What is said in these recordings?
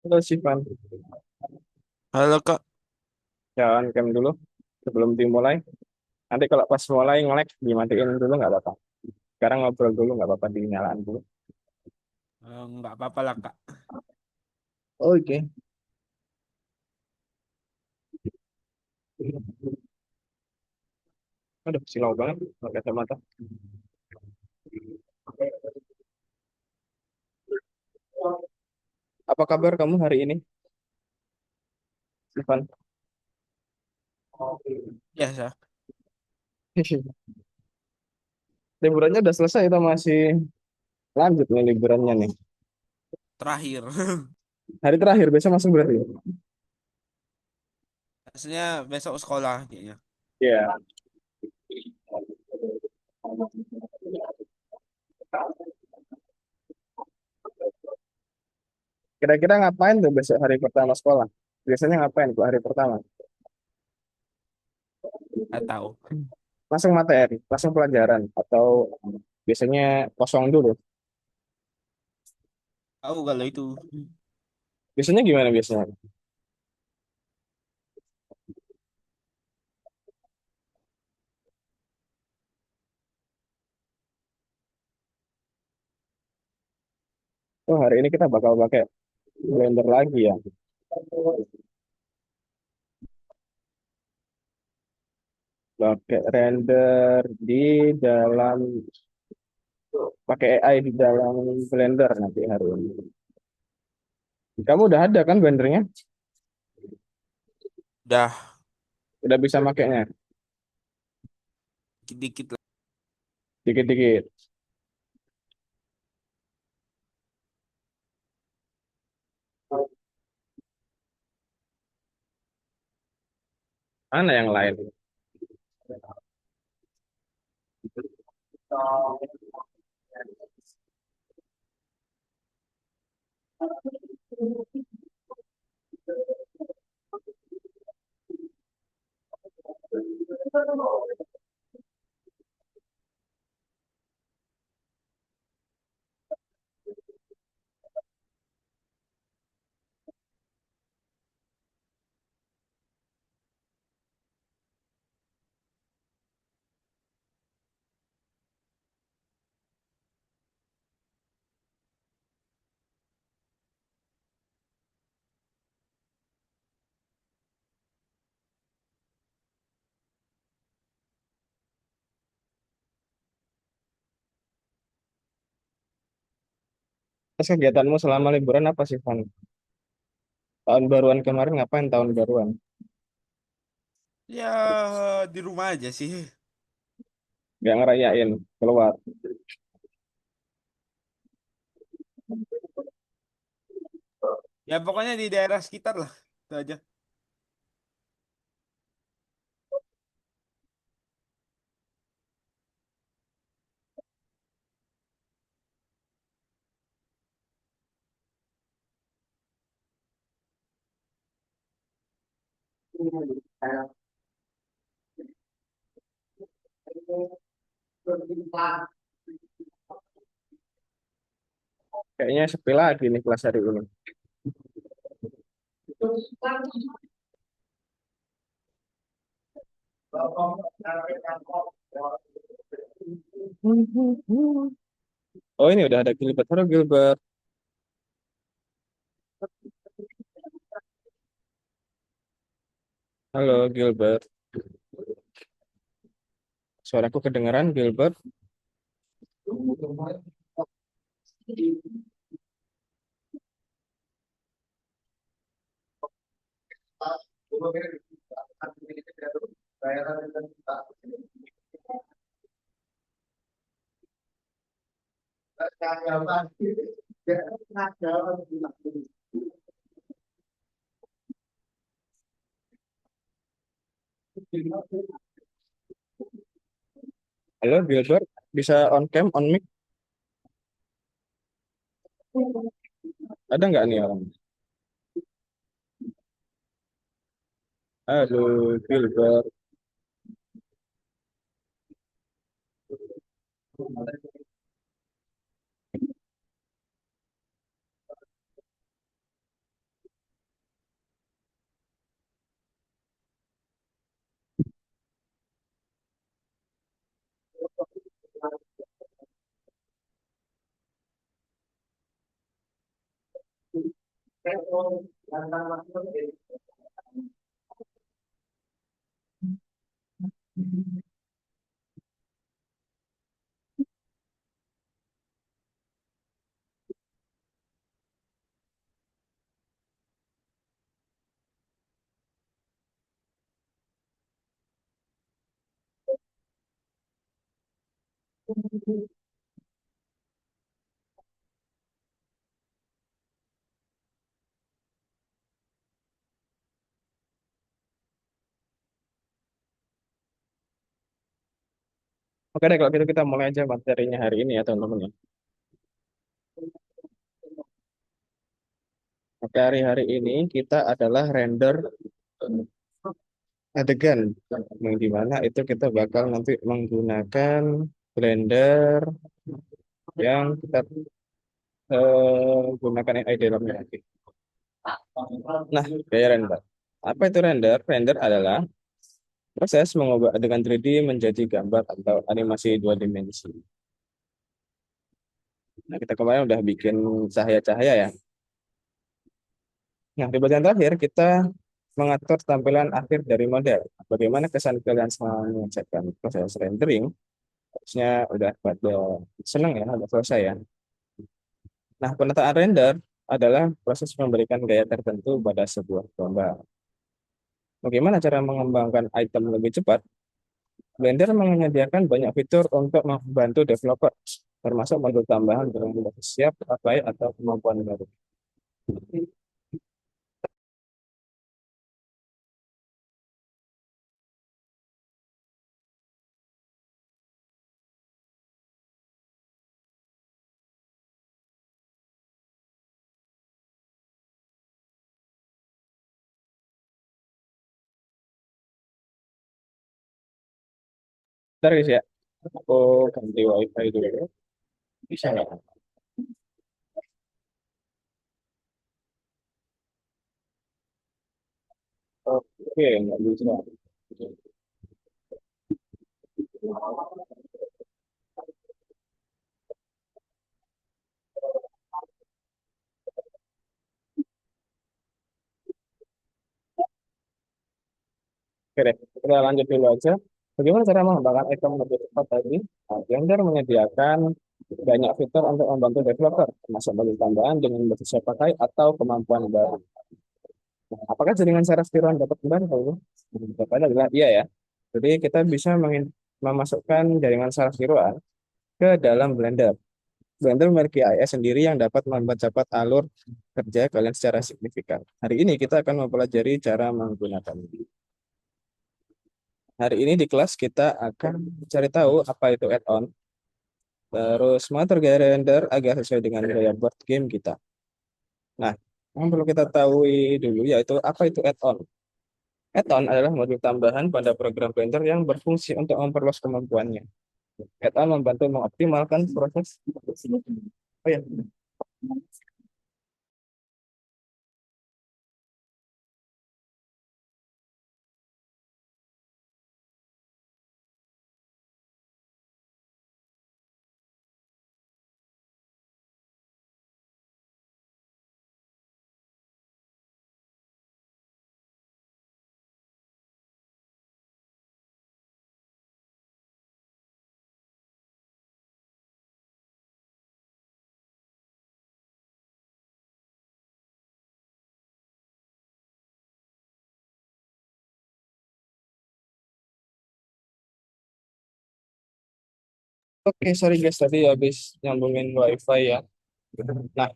Halo Sivan, Halo Kak. jangan cam dulu sebelum dimulai. Nanti kalau pas mulai nge-lag dimatiin dulu nggak apa-apa. Sekarang ngobrol dulu nggak apa-apa dinyalain dulu. Nggak apa-apa lah Kak. Oke. Aduh, silau banget pakai kacamata. Apa kabar kamu hari ini, Sivan? Ya, saya Liburannya udah selesai atau masih lanjut nih liburannya nih? terakhir. Hari terakhir besok masuk berarti. Biasanya besok sekolah kayaknya. Iya. Kira-kira ngapain tuh besok hari pertama sekolah? Biasanya ngapain tuh hari pertama? Nggak tahu. Langsung materi, langsung pelajaran, atau biasanya kosong dulu? Tahu kalau itu. Biasanya gimana biasanya? Oh, hari ini kita bakal pakai blender lagi ya. Pakai render di dalam, pakai AI di dalam blender nanti hari ini. Kamu udah ada kan blendernya? Udah Udah bisa makainya? dikit-dikit lah. Dikit-dikit. Mana yang lain? Terus kegiatanmu selama liburan apa sih, Van? Tahun baruan kemarin ngapain tahun baruan? Ya di rumah aja sih. Gak ngerayain keluar. Ya pokoknya di daerah sekitar lah. Itu aja. Kayaknya sepi lagi nih kelas hari ini. Oh, ini udah ada Gilbert. Halo Gilbert. Halo Gilbert. Suaraku kedengeran Gilbert. Halo Gilbert. Bisa on cam, on mic? Ada nggak nih orang? Halo Gilbert. Oke deh, kalau gitu kita mulai aja materinya hari ini ya teman-teman ya. Oke, hari-hari ini kita adalah render adegan, yang dimana itu kita bakal nanti menggunakan Blender yang kita gunakan AI dalamnya nanti. Nah, gaya render. Apa itu render? Render adalah proses mengubah adegan 3D menjadi gambar atau animasi dua dimensi. Nah, kita kemarin udah bikin cahaya-cahaya ya. Nah, di bagian terakhir kita mengatur tampilan akhir dari model. Bagaimana kesan kalian selama mengerjakan proses rendering? Harusnya udah pada senang ya, udah selesai ya. Nah, penataan render adalah proses memberikan gaya tertentu pada sebuah gambar. Bagaimana cara mengembangkan item lebih cepat? Blender menyediakan banyak fitur untuk membantu developer, termasuk modul tambahan dengan mudah siap pakai atau kemampuan baru. Ntar guys ya, aku ganti wifi dulu. Bisa nggak? Oke, nggak bisa. Oke deh, kita lanjut dulu aja. Bagaimana cara mengembangkan item lebih cepat tadi? Nah, Blender menyediakan banyak fitur untuk membantu developer, termasuk modul tambahan dengan bisa siap pakai atau kemampuan baru. Nah, apakah jaringan saraf tiruan dapat membantu? Jawabannya adalah iya ya. Jadi kita bisa memasukkan jaringan saraf tiruan ke dalam Blender. Blender memiliki AI sendiri yang dapat mempercepat alur kerja kalian secara signifikan. Hari ini kita akan mempelajari cara menggunakannya. Hari ini di kelas kita akan cari tahu apa itu add-on, terus mengatur gaya render agar sesuai dengan gaya board game kita. Nah, yang perlu kita tahu dulu yaitu apa itu add-on. Add-on adalah modul tambahan pada program Blender yang berfungsi untuk memperluas kemampuannya. Add-on membantu mengoptimalkan proses. Oh ya, oke, sorry guys, tadi habis nyambungin WiFi ya. Nah,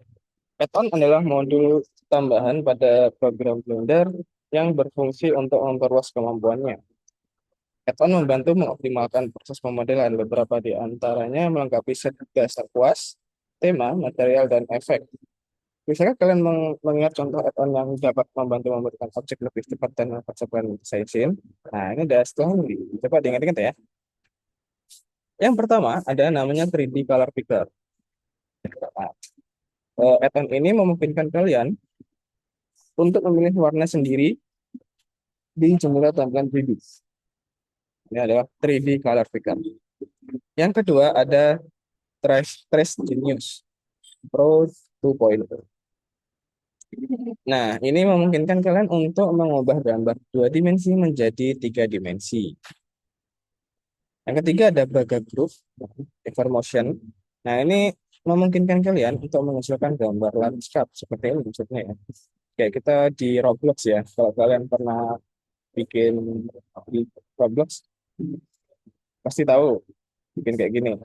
add-on adalah modul tambahan pada program Blender yang berfungsi untuk memperluas kemampuannya. Add-on membantu mengoptimalkan proses pemodelan beberapa di antaranya melengkapi set dasar kuas, tema, material, dan efek. Misalnya kalian mengingat contoh add-on yang dapat membantu memberikan objek lebih cepat dan mempercepat resizing. Nah, ini ada setelah ini. Coba diingat-ingat ya. Yang pertama ada namanya 3D Color Picker. Nah, add-on ini memungkinkan kalian untuk memilih warna sendiri di jumlah tampilan 3D. Ini adalah 3D Color Picker. Yang kedua ada Trace Genius Pro 2.0. Nah, ini memungkinkan kalian untuk mengubah gambar dua dimensi menjadi tiga dimensi. Yang ketiga ada Braga Group Information. Nah, ini memungkinkan kalian untuk mengusulkan gambar landscape seperti ini maksudnya ya. Kayak kita di Roblox ya. Kalau kalian pernah bikin di Roblox, pasti tahu bikin kayak gini.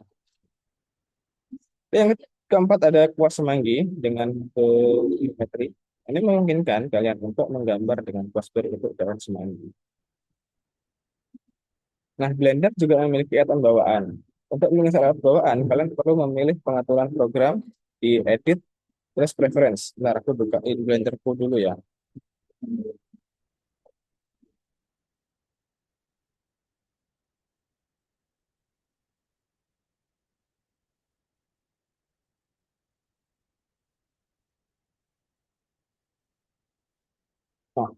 Yang keempat ada kuas semanggi dengan geometri. Ini memungkinkan kalian untuk menggambar dengan kuas berbentuk daun semanggi. Nah, Blender juga memiliki add-on bawaan. Untuk menginstal add bawaan, kalian perlu memilih pengaturan program di edit, terus preference. Nah, aku bukain Blenderku dulu ya. Nah,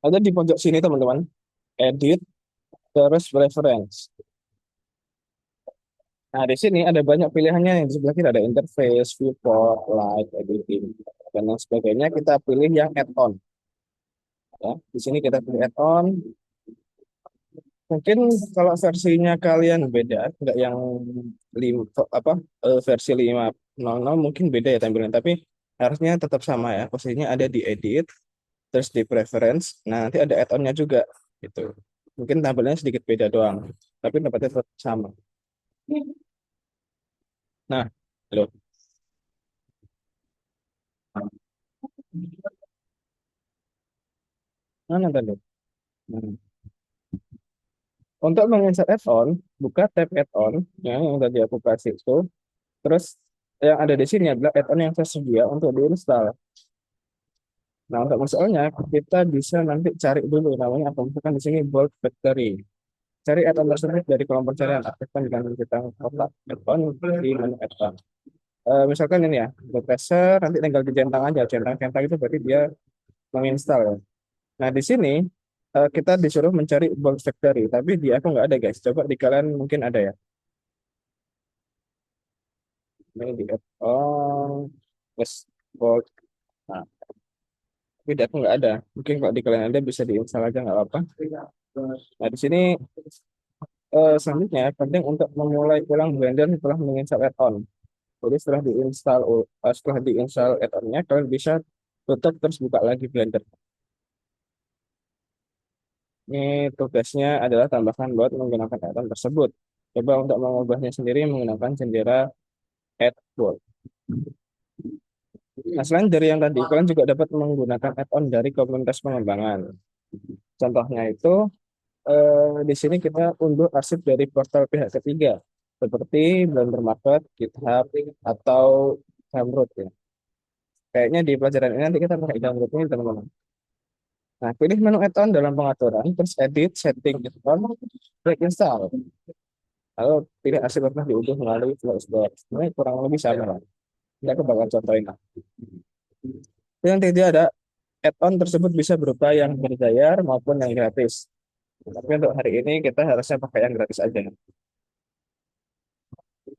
ada di pojok sini teman-teman, edit, terus preference. Nah, di sini ada banyak pilihannya. Yang di sebelah kiri ada interface, viewport, light, editing, dan lain sebagainya. Kita pilih yang add-on. Ya. Di sini kita pilih add-on. Mungkin kalau versinya kalian beda, nggak yang lima, apa versi 5.0.0 mungkin beda ya tampilan, tapi harusnya tetap sama ya. Posisinya ada di edit, terus di preference. Nah, nanti ada add-onnya juga gitu. Mungkin tampilannya sedikit beda doang, tapi tempatnya tetap sama. Nah, loh, mana tadi? Nah, untuk menginsert add-on, buka tab add-on ya, yang tadi aku kasih itu. Terus yang ada di sini adalah add-on yang tersedia untuk diinstal. Nah, untuk misalnya kita bisa nanti cari dulu namanya apa. Misalkan di sini Bolt Factory. Cari add-on tersebut dari kolom pencarian. Aktifkan dengan kita kotak add-on di menu add-on. Misalkan ini ya, Bolt Tracer, nanti tinggal dijentang aja. Centang-centang itu berarti dia menginstal ya. Nah, di sini kita disuruh mencari Bolt Factory, tapi di aku nggak ada guys. Coba di kalian mungkin ada ya. Ini di add-on, plus Bolt. Nah, tapi di aku nggak ada. Mungkin kalau di kalian ada bisa diinstal aja nggak apa-apa. Nah, di sini selanjutnya penting untuk memulai ulang Blender setelah menginstal add-on. Jadi setelah diinstal add-onnya, kalian bisa tutup terus buka lagi Blender. Ini tugasnya adalah tambahkan buat menggunakan add-on tersebut. Coba untuk mengubahnya sendiri menggunakan jendela Add Board. Nah, selain dari yang tadi, kalian juga dapat menggunakan add-on dari komunitas pengembangan. Contohnya itu, di sini kita unduh arsip dari portal pihak ketiga, seperti Blender Market, GitHub, atau Gumroad ya. Kayaknya di pelajaran ini nanti kita pakai Gumroad ini teman-teman. Nah, pilih menu add-on dalam pengaturan, terus edit, setting, add-on, klik install. Lalu pilih arsip yang pernah diunduh melalui Flowsbox. Ini kurang lebih sama lah. Ini aku bakal contohin. Yang tidak ada add-on tersebut bisa berupa yang berbayar maupun yang gratis. Tapi untuk hari ini kita harusnya pakai yang gratis aja.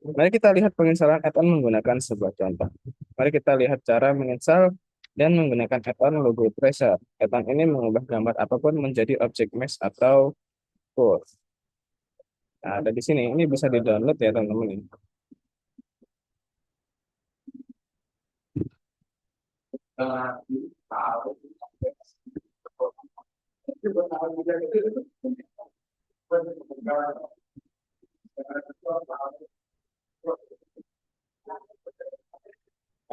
Mari kita lihat penginstalan add-on menggunakan sebuah contoh. Mari kita lihat cara menginstal dan menggunakan add-on logo tracer. Add-on ini mengubah gambar apapun menjadi objek mesh atau curve. Nah, ada di sini. Ini bisa di-download ya teman-teman. Nah,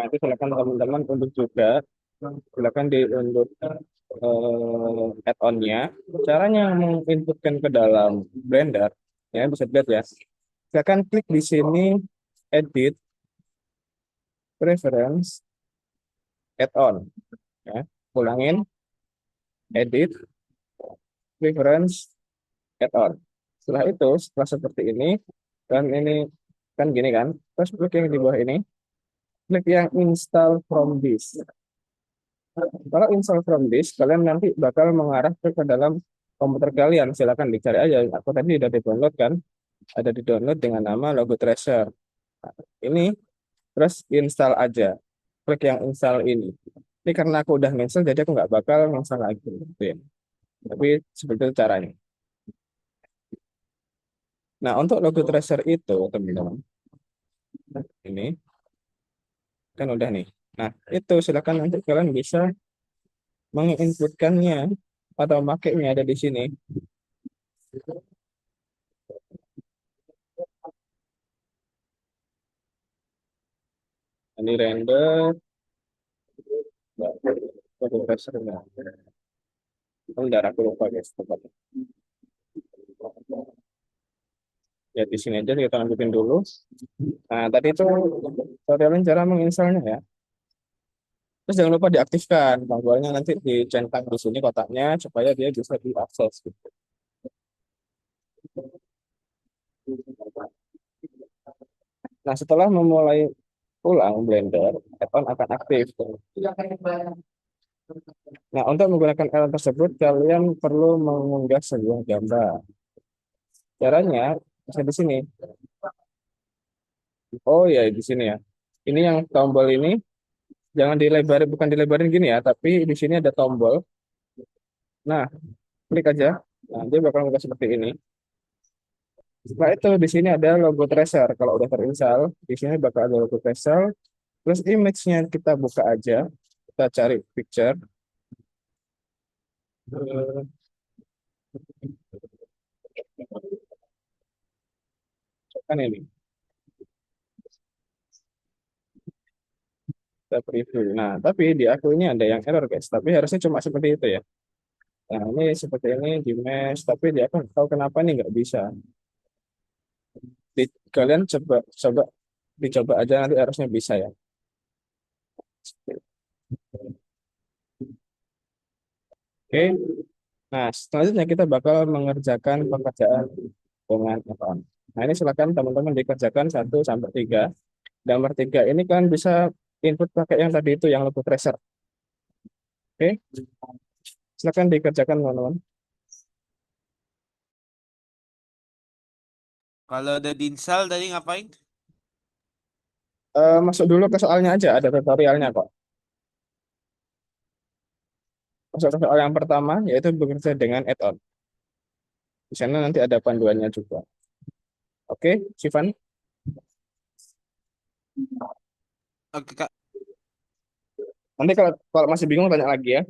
itu silakan teman-teman untuk juga. Silakan diunduh add-onnya. Caranya menginputkan ke dalam Blender, ya bisa dilihat ya. Silakan klik di sini, edit, preference, add-on. Ya. Ulangin, edit, preference, add-on. Setelah itu, setelah seperti ini, dan ini kan gini kan, terus klik yang di bawah ini, klik yang install from this. Kalau install from this, kalian nanti bakal mengarah ke dalam komputer kalian. Silakan dicari aja. Aku tadi udah di-download kan, ada di-download dengan nama logo Tracer. Nah, ini terus install aja. klik yang install ini. Ini karena aku udah install, jadi aku nggak bakal install lagi. Gitu ya. Tapi seperti itu caranya. Nah, untuk logo tracer itu, teman-teman, ini kan udah nih. Nah, itu silakan nanti kalian bisa menginputkannya atau makainya ada di sini. Ini render, logo tracer. Bentar, aku lupa guys. Tempatnya. Ya, di sini aja kita lanjutin dulu. Nah, tadi itu tutorialnya cara menginstalnya ya. Terus jangan lupa diaktifkan tombolnya, nanti dicentang di sini kotaknya supaya dia bisa diakses gitu. Nah, setelah memulai ulang Blender, add-on akan aktif. Nah, untuk menggunakan add-on tersebut, kalian perlu mengunggah sebuah gambar. Caranya, bisa di sini. Oh ya, di sini ya. Ini yang tombol ini, jangan dilebarin, bukan dilebarin gini ya, tapi di sini ada tombol. Nah, klik aja. Nah, dia bakal buka seperti ini. Setelah itu di sini ada logo tracer. Kalau udah terinstall, di sini bakal ada logo tracer. Terus image-nya kita buka aja. Kita cari picture. Eh, Kan ini. Kita preview. Nah, tapi di aku ini ada yang error guys. Tapi harusnya cuma seperti itu ya. Nah, ini seperti ini di mesh. Tapi di aku nggak tahu kenapa nih nggak bisa. Kalian coba coba dicoba aja nanti harusnya bisa ya. Oke. Nah, selanjutnya kita bakal mengerjakan pekerjaan dengan add-on. Nah, ini silakan teman-teman dikerjakan 1 sampai 3. Gambar 3 ini kan bisa input pakai yang tadi itu, yang logo tracer. Oke, silakan dikerjakan teman-teman. Kalau udah diinstal tadi ngapain? Masuk dulu ke soalnya aja, ada tutorialnya kok. Masuk ke soal yang pertama, yaitu bekerja dengan add-on. Di sana nanti ada panduannya juga. Oke, Sivan. Oke, Kak. Nanti kalau kalau masih bingung tanya lagi ya.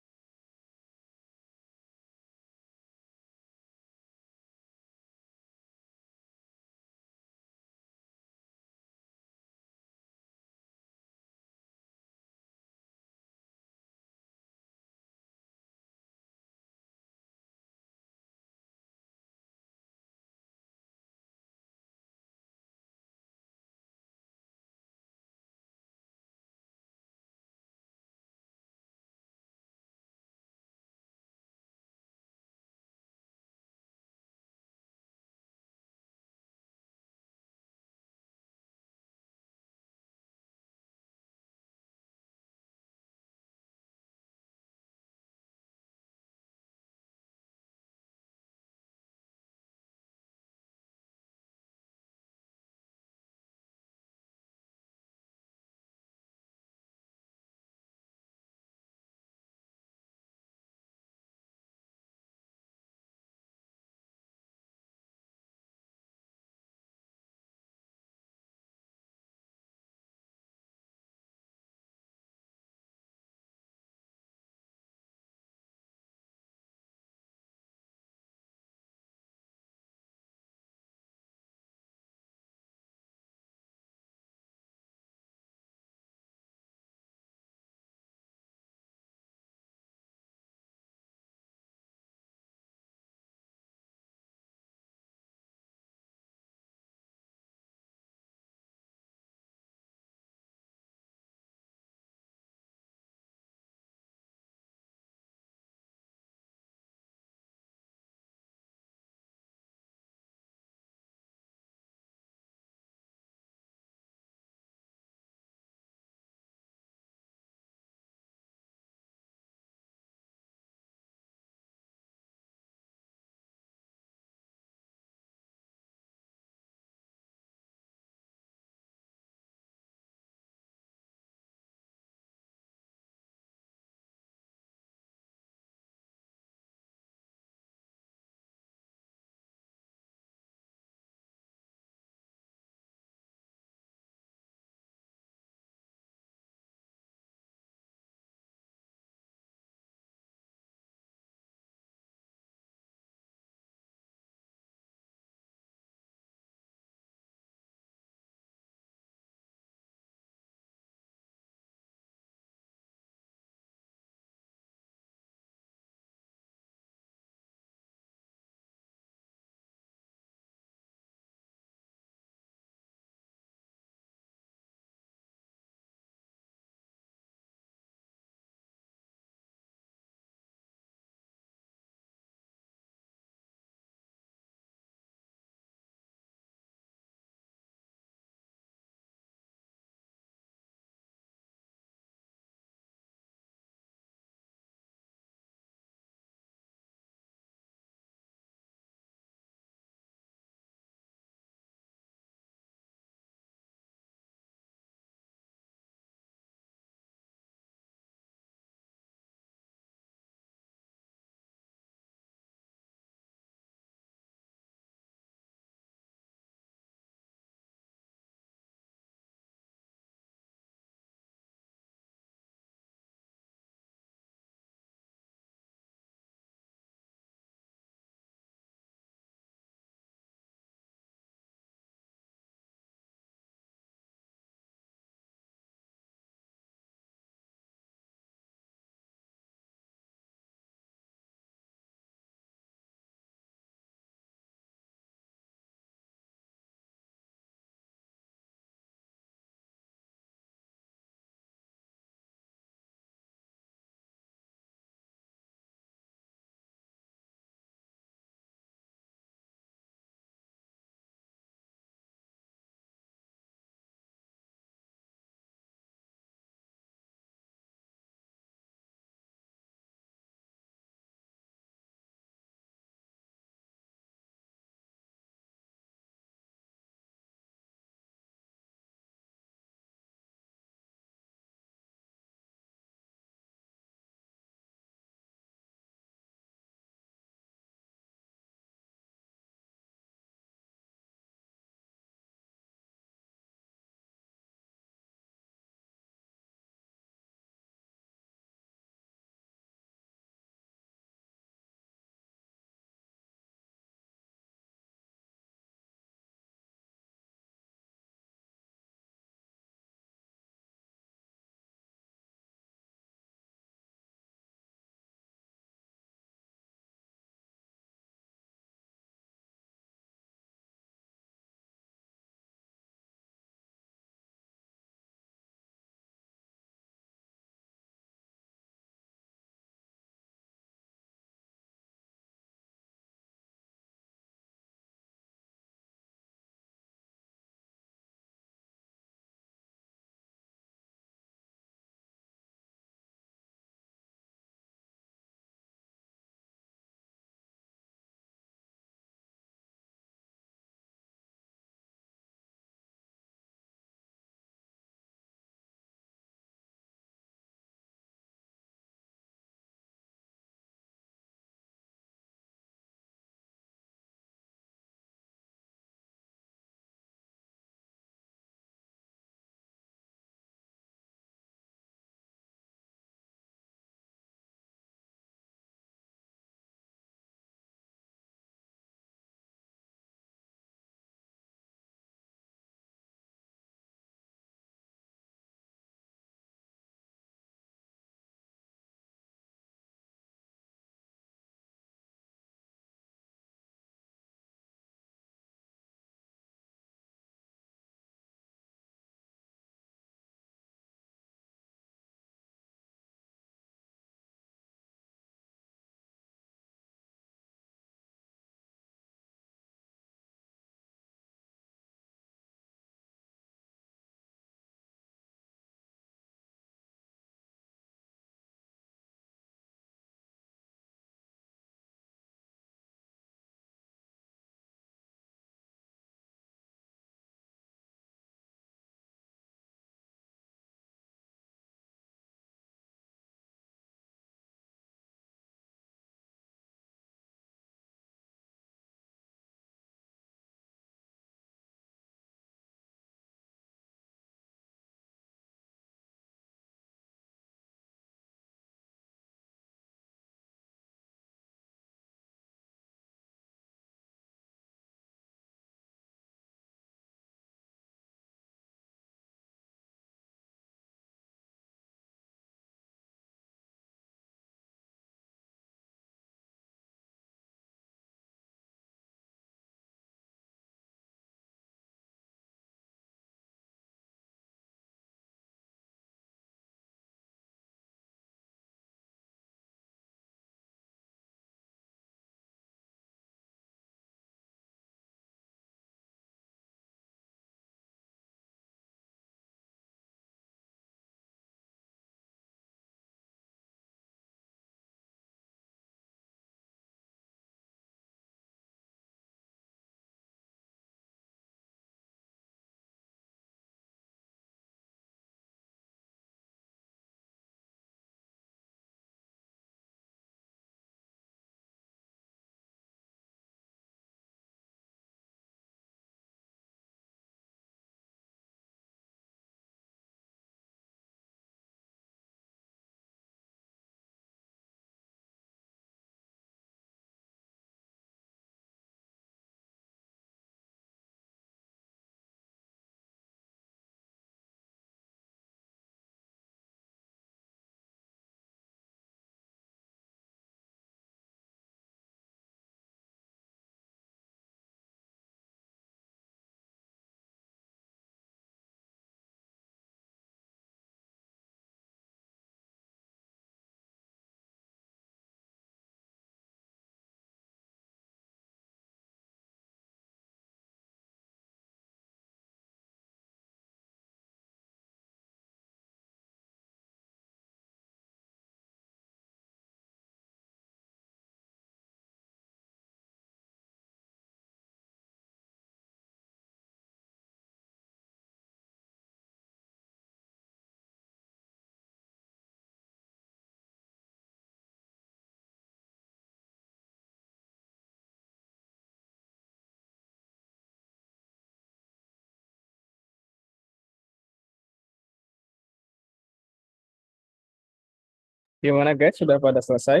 Gimana guys? Sudah pada selesai?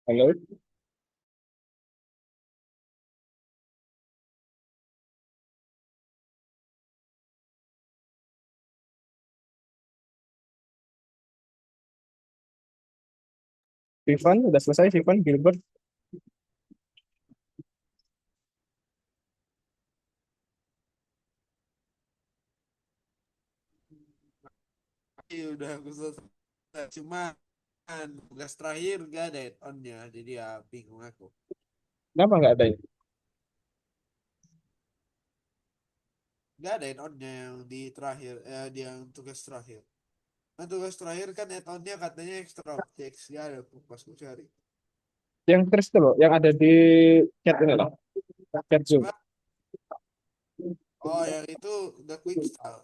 Halo, Vivan, sudah selesai Vivan, Gilbert? Iya, udah aku selesai. Cuman tugas terakhir gak ada add-onnya, jadi ya bingung aku. Kenapa nggak ada ya? Gak ada add-onnya yang di terakhir, di yang tugas terakhir. Nah, tugas terakhir kan add-onnya katanya extra objects, gak ada tuh pas aku cari. Yang terus itu loh, yang ada di chat ini loh, chat Zoom. Apa? Oh, yang itu udah quick start.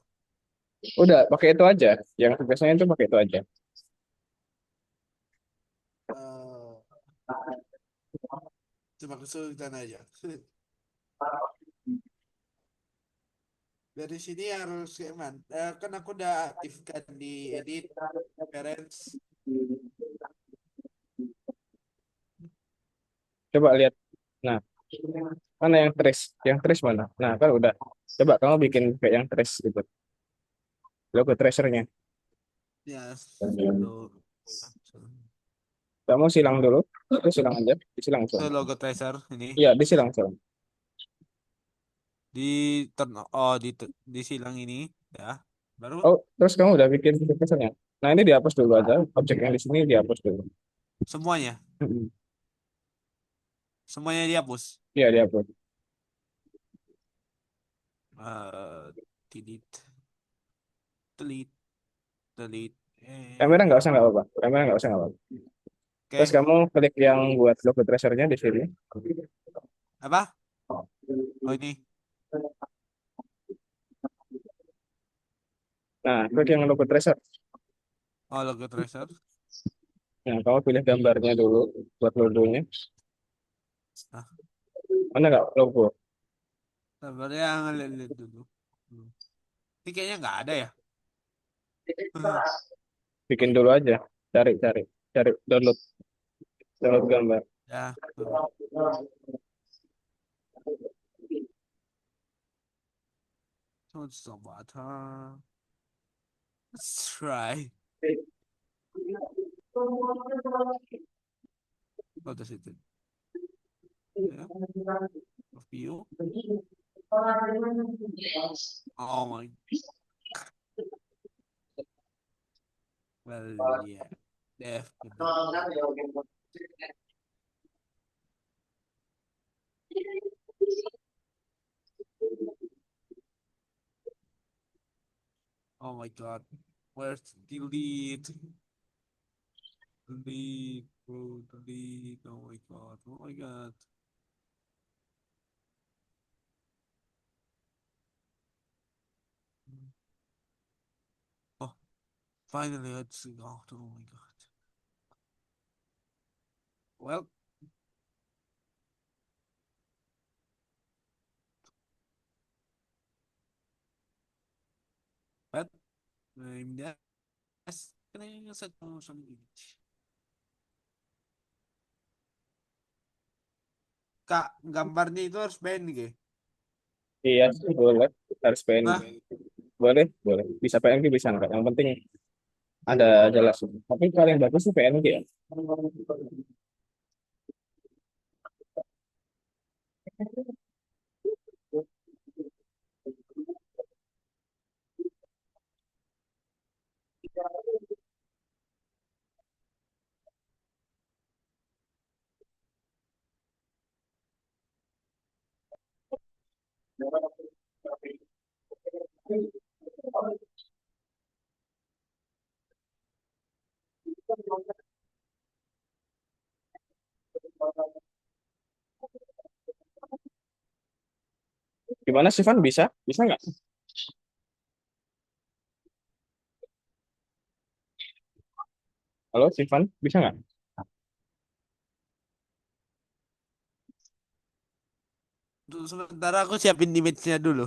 Udah, pakai itu aja. Yang tugasnya itu pakai itu aja. Eh, Cuma kesulitan aja. Dari sini harus kayak man. Kan aku udah aktifkan di edit parents. Coba lihat. Nah, mana yang trace? Yang trace mana? Nah, kan udah. Coba kamu bikin kayak yang trace gitu. Logo tracernya. Ya, lo Kamu silang dulu. Itu silang aja. Disilang, silang. logo tracer ini Iya, disilang, silang. di oh di silang ini ya. Baru Oh, terus kamu udah bikin tracernya. Nah, ini dihapus dulu aja. Objek yang di sini dihapus dulu. semuanya, Mm-mm. semuanya dihapus. Iya, dihapus. Eh delete, delete, delete. Kamera nggak usah, nggak apa-apa. Kamera nggak usah, nggak apa-apa. Terus Oke, kamu klik yang buat logo tracernya di sini. apa? Oh ini, Nah, klik yang logo tracer. oh logo tracer. Nah, kamu pilih gambarnya dulu buat logonya. Nah, Mana nggak logo? sabarnya ngeliat dulu. Hmm. Ini kayaknya nggak ada ya. Bikin dulu aja. Cari, cari, cari download, download gambar. Ya, so it's about let's try. What does it do? Yeah, of you. Oh my, well, yeah, definitely. Oh my God, where's delete? Delete, bro, delete. Oh my God, oh my God. Oh, finally, it's out. Oh my God. Well, but can I set some image? Kak, gambarnya itu harus band gitu. Iya, boleh. Harus PNG. Nah, Boleh, boleh. Bisa PNG, bisa nggak? Yang penting ada jelas. Tapi paling bagus sih PNG ya. Gimana sih, Van? Bisa? Bisa nggak? Halo, Sivan? Bisa nggak? Untuk sementara aku siapin image-nya dulu.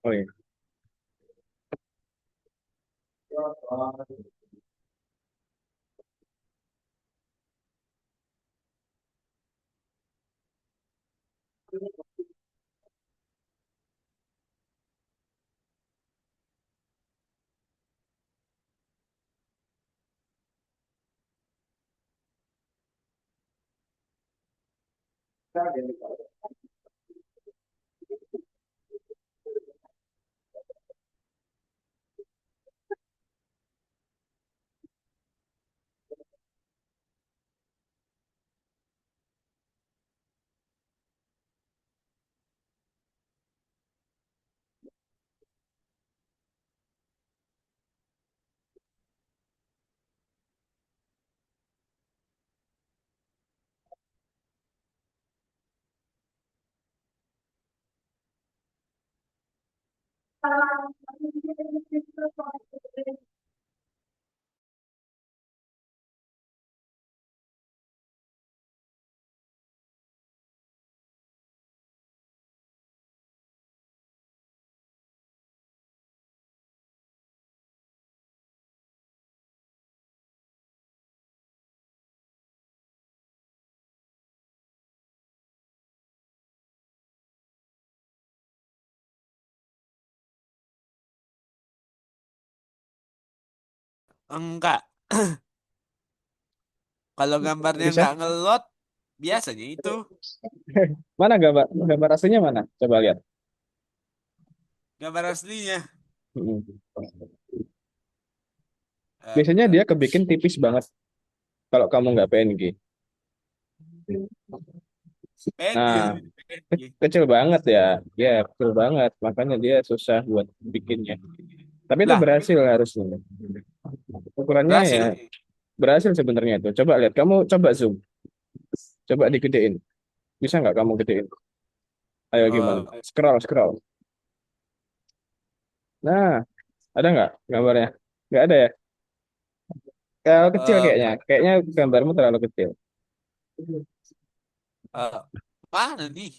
Oh iya. Enggak. Kalau gambarnya Bisa? nggak ngelot, biasanya itu Mana gambar gambar aslinya mana? Coba lihat. gambar aslinya. Mm. Biasanya Bentar. dia kebikin tipis banget kalau kamu nggak PNG. PNG Nah, lebih PNG. kecil banget ya. Ya, kecil banget. Makanya dia susah buat bikinnya. Tapi itu Lah, berhasil harusnya. Ukurannya ya berhasil. berhasil sebenarnya itu. Coba lihat. Kamu coba zoom. Coba digedein. Bisa nggak kamu gedein? Ayo gimana? Eh, Scroll, scroll. Nah, ada nggak gambarnya? Nggak ada ya? Terlalu kecil kayaknya. Nggak. Kayaknya gambarmu terlalu kecil. Eh, mana nih?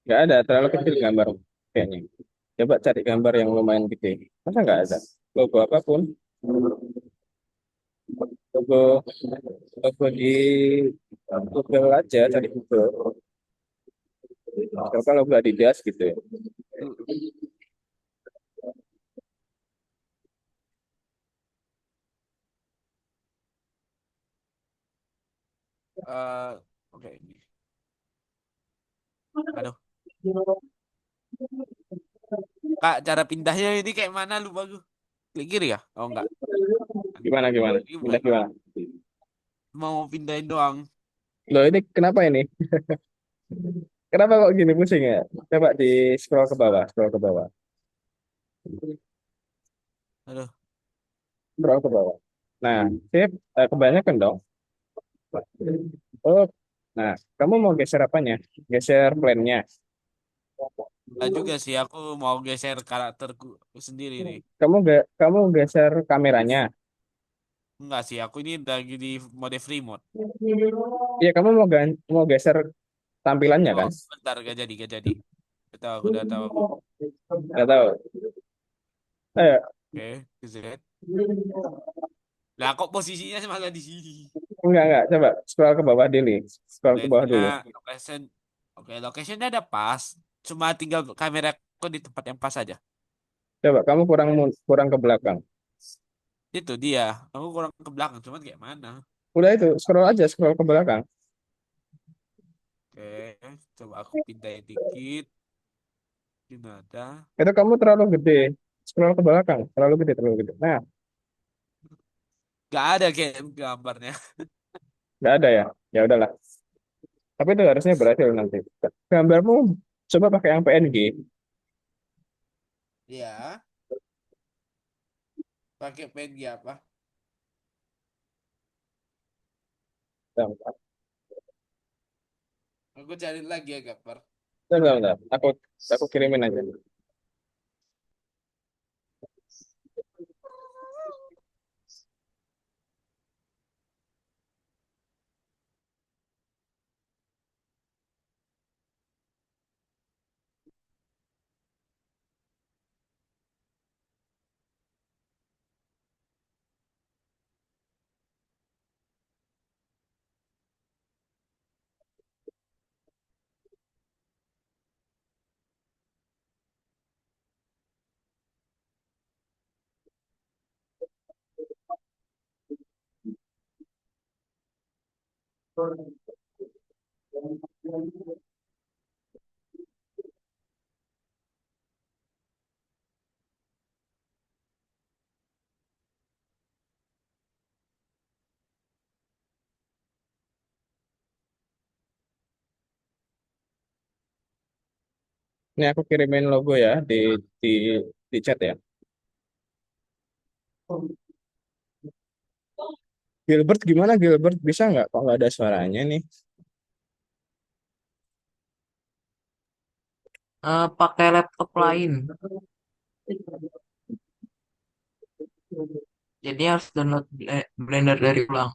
Nggak ada, terlalu kecil gambarmu kayaknya. Coba cari gambar yang lumayan gede. Masa nggak ada? Logo apapun. Logo, logo di Google aja, cari Google. Kalau nggak Adidas gitu ya. Oke. Aduh, Kak, cara pindahnya ini kayak mana lu bagus? Klik kiri ya? Oh enggak. Gimana, gimana? Ini Pindah bukan. gimana? Mau pindahin doang. Loh ini kenapa ini? Kenapa kok gini pusing ya? Coba di scroll ke bawah, scroll ke bawah. Aduh. Scroll ke bawah. Nah, sip, kebanyakan dong. Oh, nah, kamu mau geser apanya? Geser plannya. Enggak juga sih, aku mau geser karakterku sendiri nih. Kamu geser kameranya. Enggak sih, aku ini lagi di mode free mode. Iya, kamu mau geser tampilannya Oh, kan? bentar, gak jadi, gak jadi. Udah tahu, aku udah tahu. Nggak tahu. Ayo. Oke, Z. Lah kok posisinya malah di sini? Enggak. Coba scroll ke bawah dulu. Scroll ke bawah Lainnya, dulu. location. Oke, locationnya ada pas. Cuma tinggal kamera aku di tempat yang pas aja. Coba kamu kurang ke belakang. Itu dia. Aku kurang ke belakang, cuman kayak mana? Udah itu, scroll aja, scroll ke belakang. Oke, coba aku pindahin dikit. Ini ada. Itu kamu terlalu gede. Scroll ke belakang, terlalu gede, terlalu gede. Nah, Gak ada kayak gambarnya. nggak ada ya. Ya udahlah. Tapi itu harusnya berhasil nanti. Gambarmu coba pakai yang PNG. Ya, pakai PNG apa? Bentar, Aku cari lagi ya gambar. bentar. Aku kirimin aja. Ini aku kirimin logo ya di di chat ya. Gilbert gimana Gilbert? Bisa nggak? Kok nggak ada suaranya nih? Pakai laptop lain. Jadi harus download Blender dari ulang.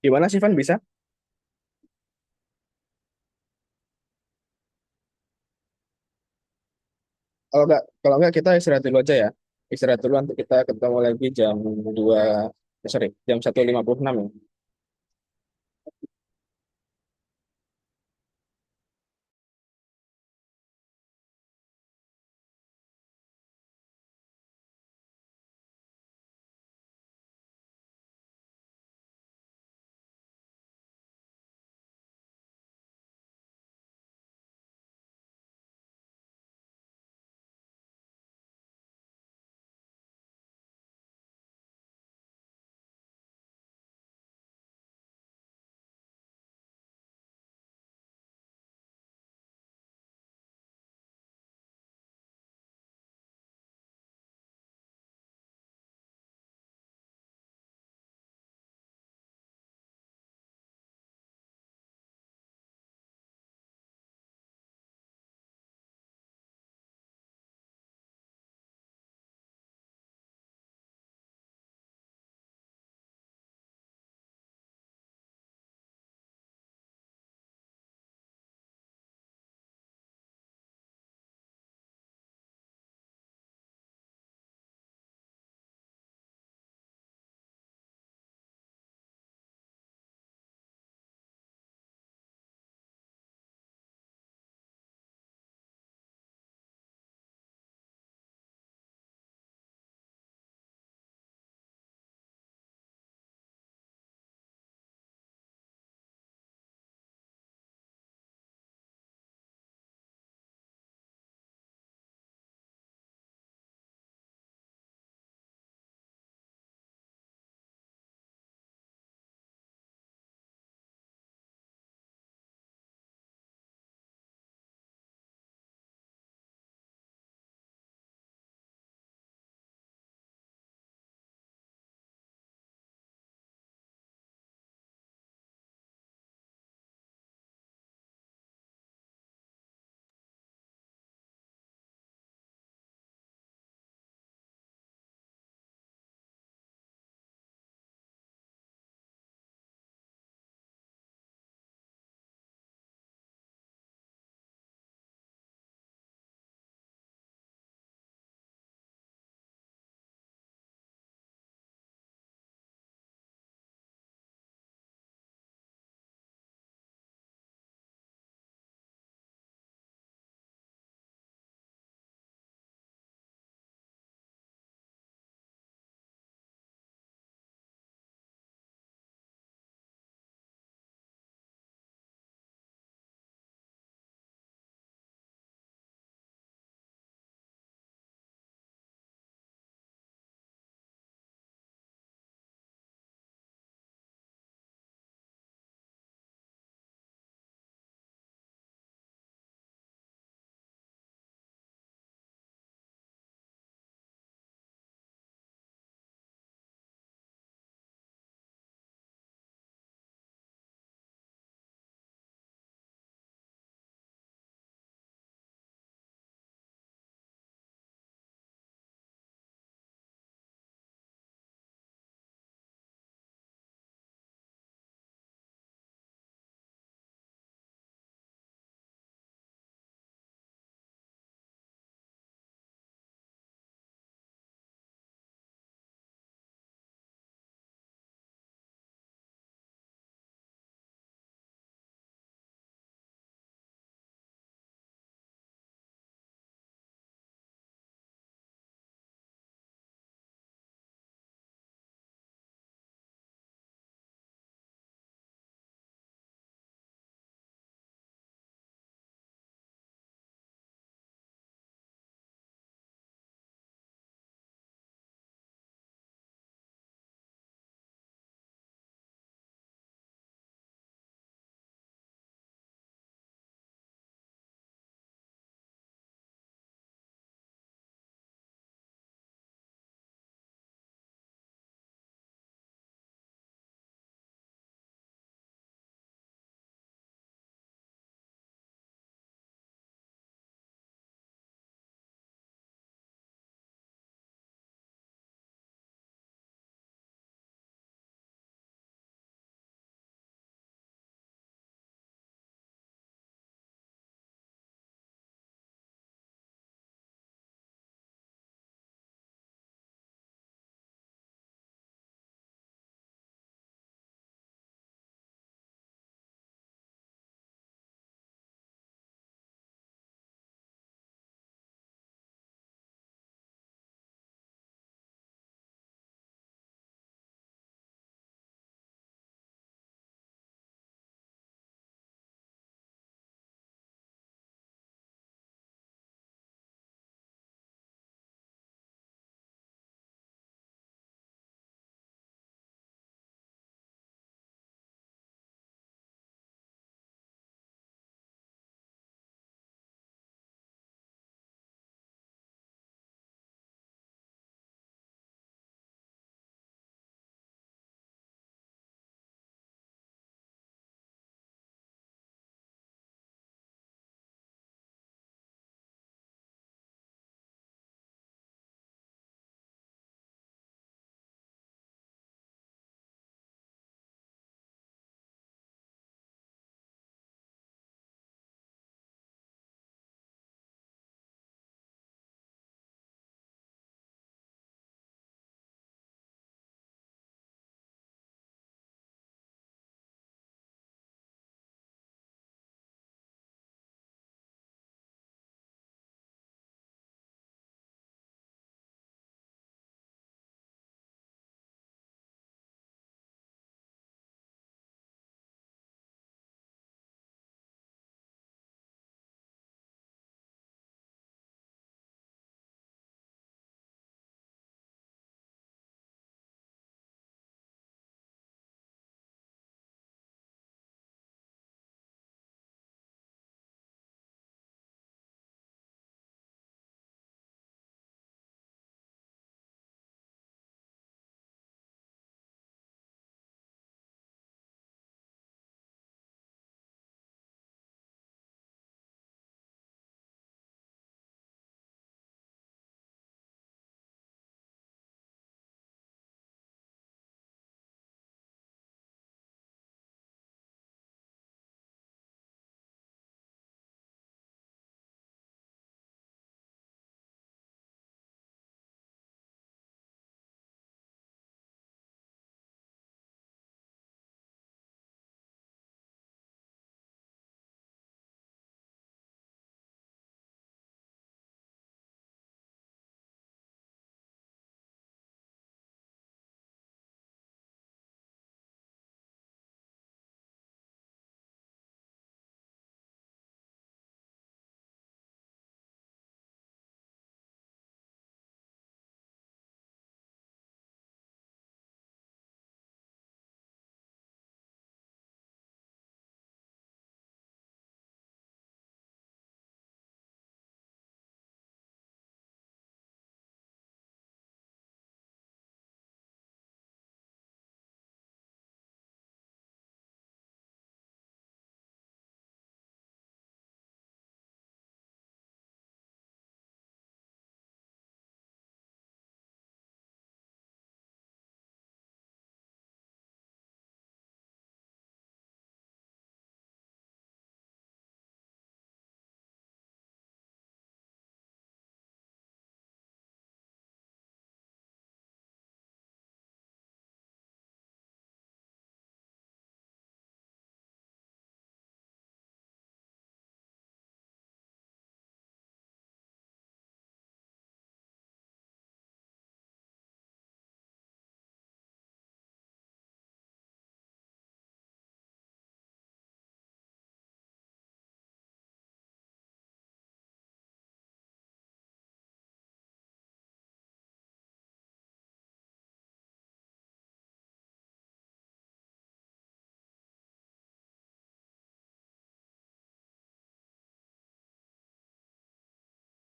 Gimana sih Van bisa? Kalau nggak kita istirahat dulu aja ya. Istirahat dulu nanti kita ketemu lagi jam 2 sorry, jam 1.56 ya.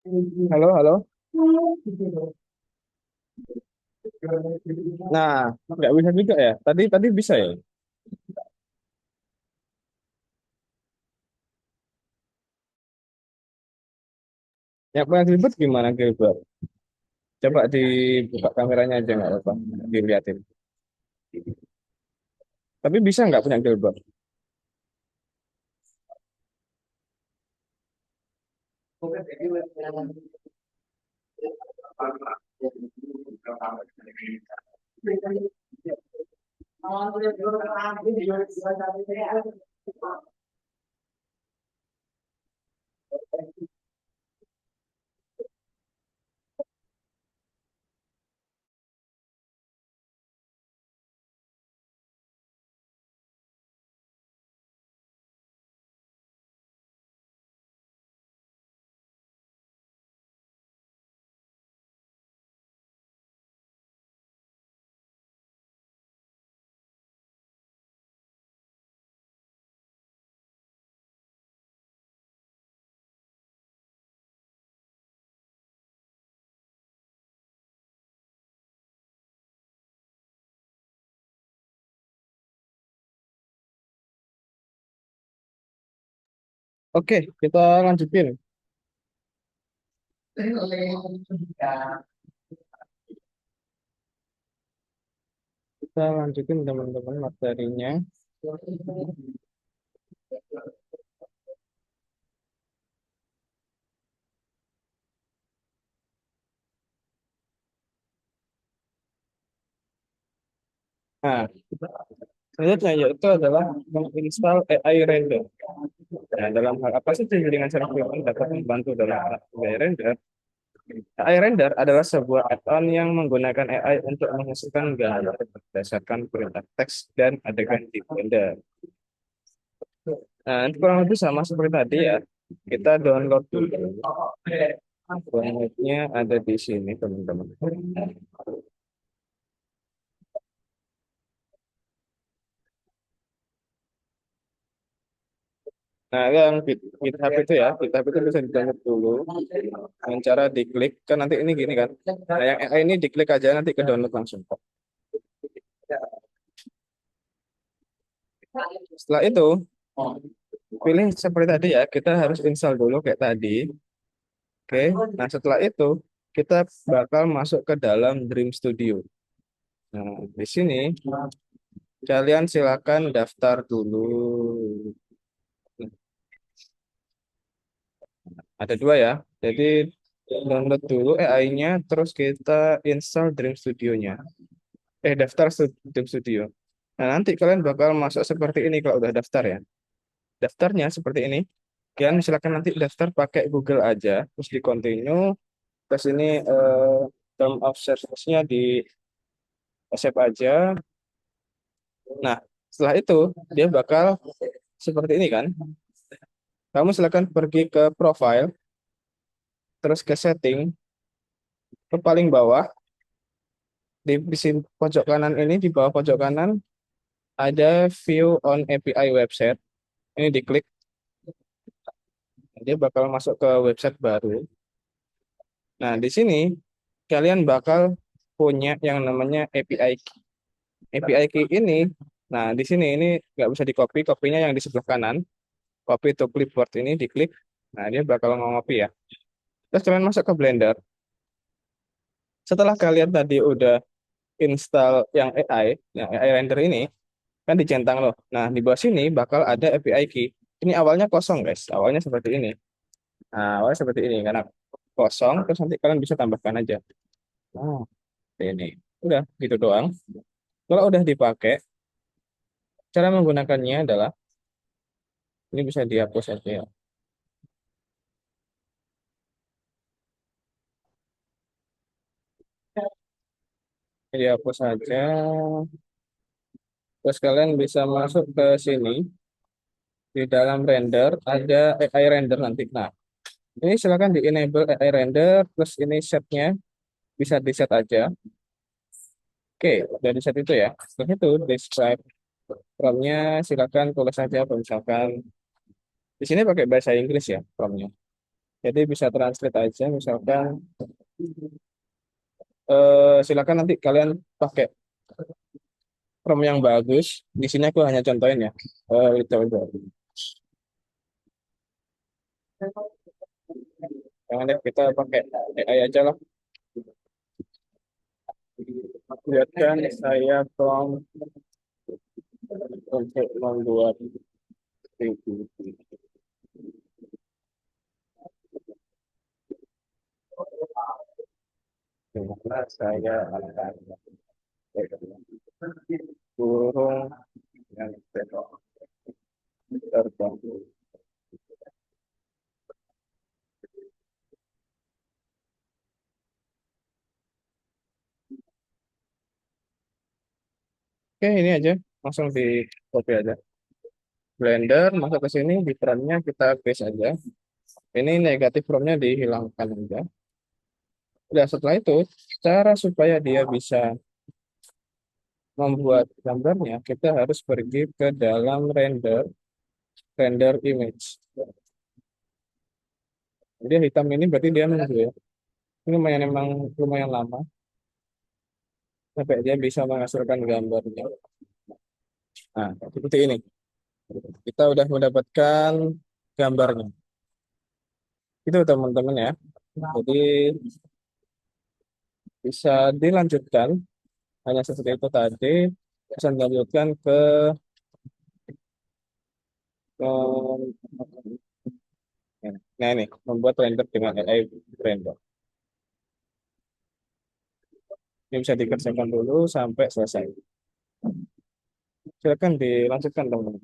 Halo, halo. Nah, nggak bisa juga ya. Tadi tadi bisa ya. Yang paling ribet gimana Gilbert? Coba dibuka kameranya aja nggak apa-apa. Diliatin. Tapi bisa nggak punya Gilbert? Oke, kita lanjutin. Kita lanjutin teman-teman materinya. Nah, selanjutnya yaitu adalah menginstal AI Render. Nah, dalam hal apa sih jaringan server yang dapat membantu dalam AI Render? AI Render adalah sebuah add-on yang menggunakan AI untuk menghasilkan gambar berdasarkan perintah teks dan adegan di Blender. Nah, itu kurang lebih sama seperti tadi ya. Kita download dulu. Downloadnya ada di sini, teman-teman. Nah, yang GitHub itu ya, GitHub itu bisa di-download dulu dengan cara diklik. Kan nanti ini gini kan. Nah, yang AI ini diklik aja nanti ke download langsung. Setelah itu, pilih seperti tadi ya, kita harus install dulu kayak tadi. Oke, nah setelah itu kita bakal masuk ke dalam Dream Studio. Nah, di sini kalian silakan daftar dulu. Ada dua ya. Jadi download dulu AI-nya, terus kita install Dream Studio-nya. Daftar Dream Studio. Nah, nanti kalian bakal masuk seperti ini kalau udah daftar ya. Daftarnya seperti ini. Kalian silakan nanti daftar pakai Google aja, terus di continue, terus ini term of service-nya di accept aja. Nah, setelah itu dia bakal seperti ini kan. Kamu silakan pergi ke profile, terus ke setting, ke paling bawah, di sini pojok kanan ini, di bawah pojok kanan, ada view on API website. Ini diklik, dia bakal masuk ke website baru. Nah, di sini kalian bakal punya yang namanya API key. API key ini, nah di sini ini nggak bisa di copy, kopinya yang di sebelah kanan. Copy to clipboard ini diklik, nah dia bakal ngopi ya. Terus kalian masuk ke Blender. Setelah kalian tadi udah install yang AI render ini, kan dicentang loh. Nah, di bawah sini bakal ada API key. Ini awalnya kosong, guys. Awalnya seperti ini. Nah, awalnya seperti ini. Karena kosong, terus nanti kalian bisa tambahkan aja. Nah, seperti ini. Udah, gitu doang. Kalau udah dipakai, cara menggunakannya adalah, ini bisa dihapus aja ya. Dihapus aja. Terus kalian bisa masuk ke sini. Di dalam render, ada AI render nanti. Nah, ini silakan di enable AI render, terus ini setnya bisa di set aja. Oke, udah di set itu ya. Setelah itu describe prompt-nya silakan tulis saja, misalkan di sini pakai bahasa Inggris ya prompt-nya. Jadi bisa translate aja, misalkan silakan nanti kalian pakai prompt yang bagus. Di sini aku hanya contohin ya. Coba. Jangan deh kita pakai AI aja lah. Lihatkan saya prompt untuk membuat PPT. Dimana saya akan burung yang terbang. Oke, ini aja. Langsung di copy aja. Blender, masuk ke sini, di perannya kita paste aja. Ini negatif promnya dihilangkan aja. Udah setelah itu, cara supaya dia bisa membuat gambarnya, kita harus pergi ke dalam render image. Jadi hitam ini berarti dia nunggu ya. Ini lumayan emang lumayan lama sampai dia bisa menghasilkan gambarnya. Nah, seperti ini. Kita udah mendapatkan gambarnya. Itu teman-teman ya. Jadi bisa dilanjutkan hanya seperti itu tadi. Bisa dilanjutkan ke nah ini membuat render dengan AI render. Ini bisa dikerjakan dulu sampai selesai. Silakan dilanjutkan teman-teman.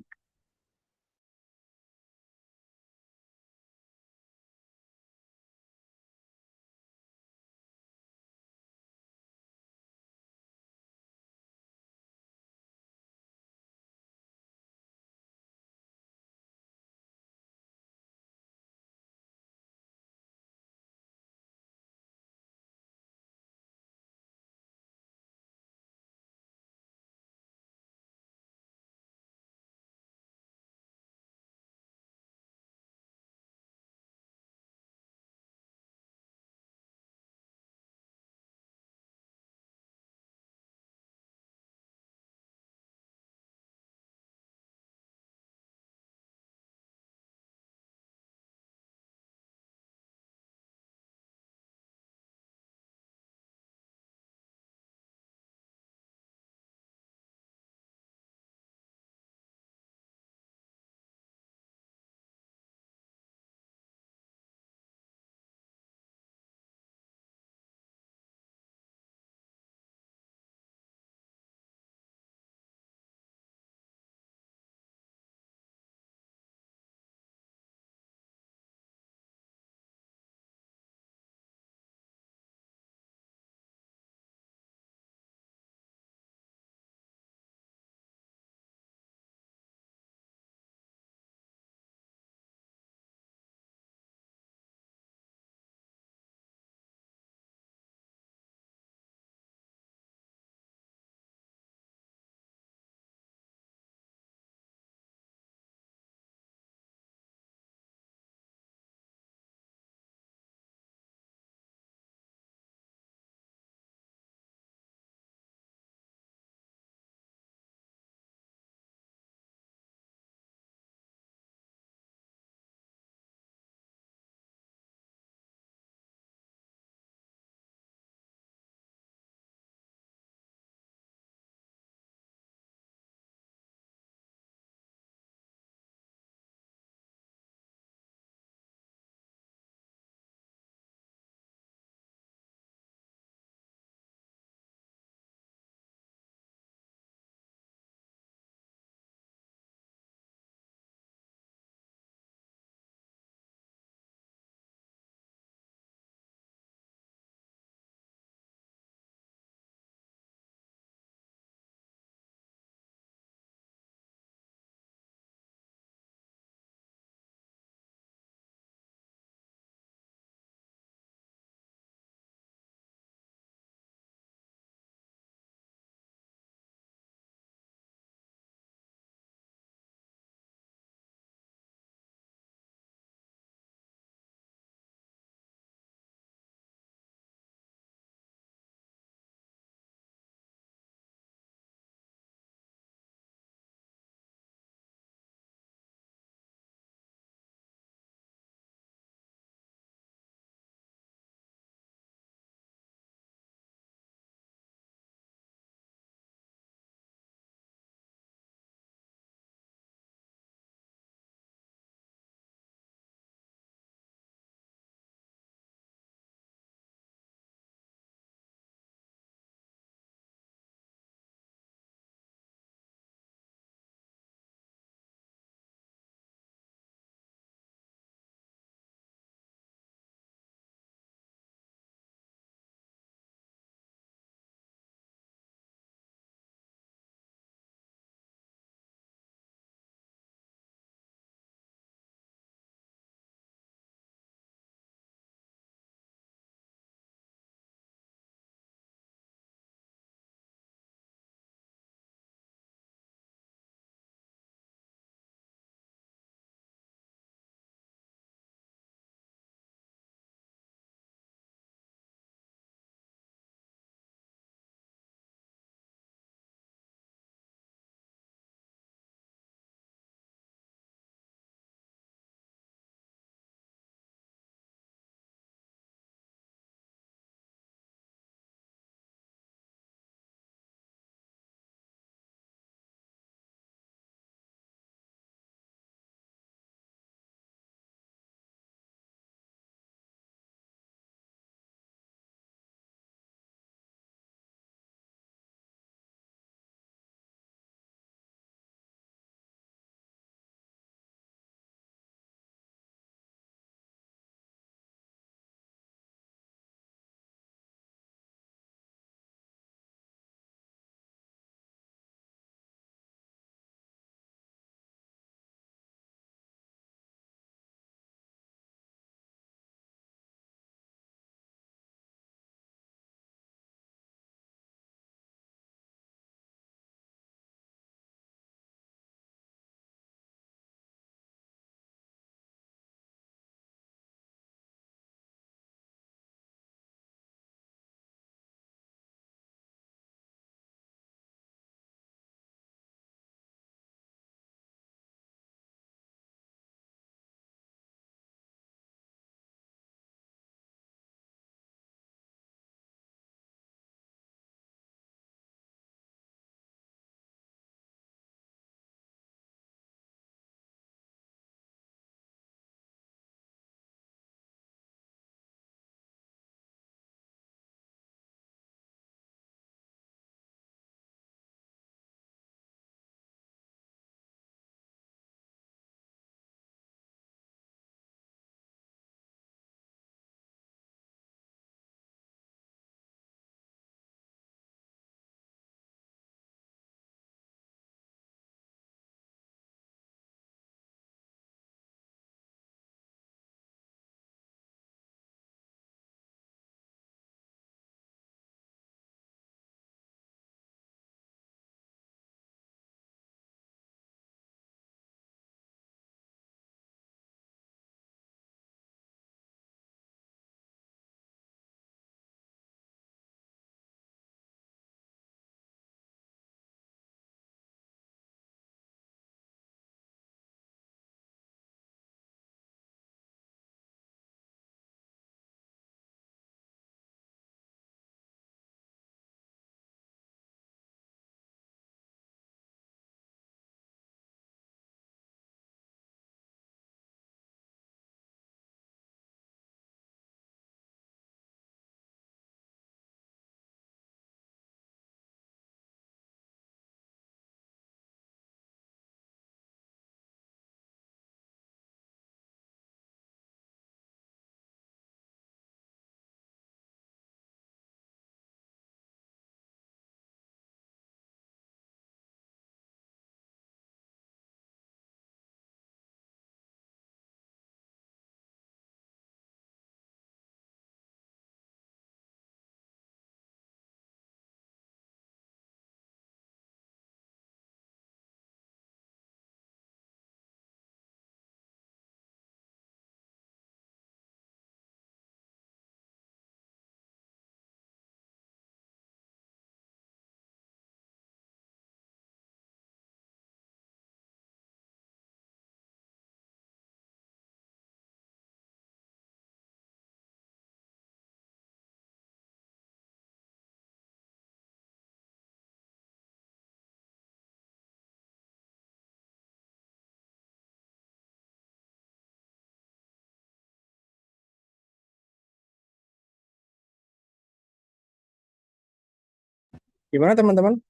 Gimana teman-teman?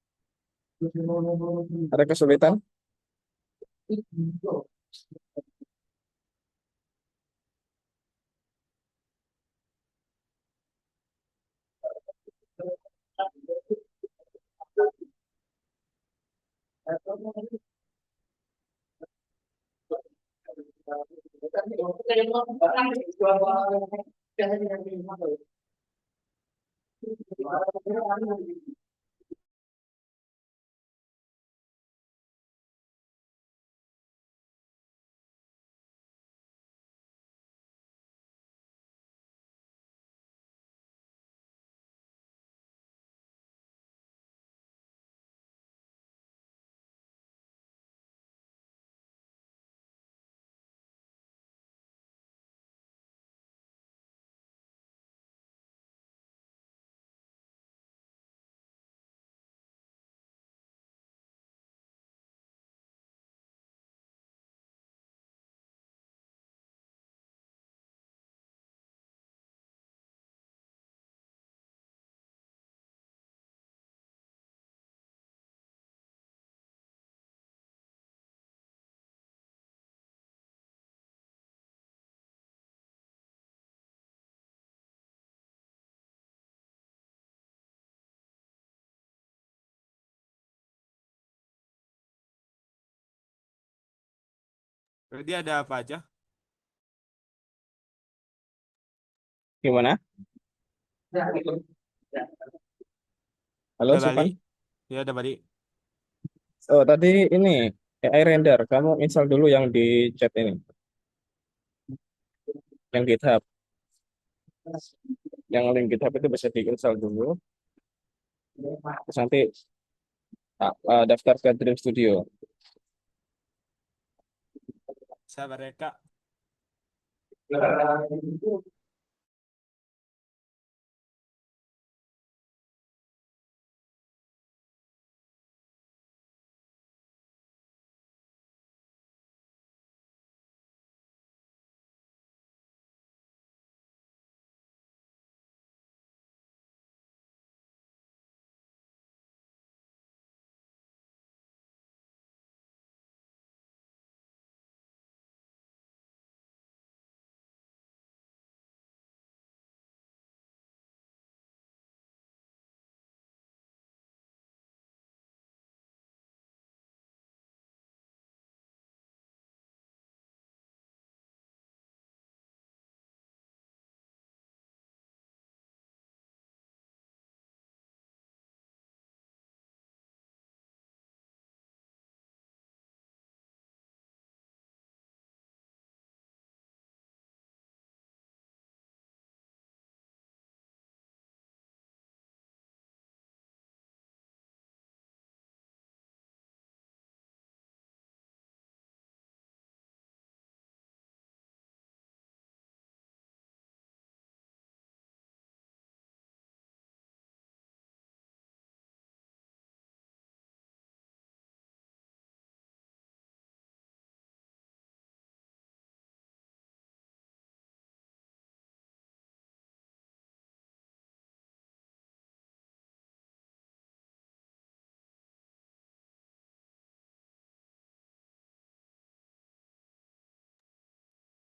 Ada kesulitan? Jadi ada apa aja? Gimana? Halo, Udah balik? Sivan. Ya udah balik. Oh, tadi ini AI render. Kamu install dulu yang di chat ini, yang GitHub. Yang link GitHub itu bisa diinstal dulu. Terus nanti daftar ke Dream Studio. Sabar ya Kak.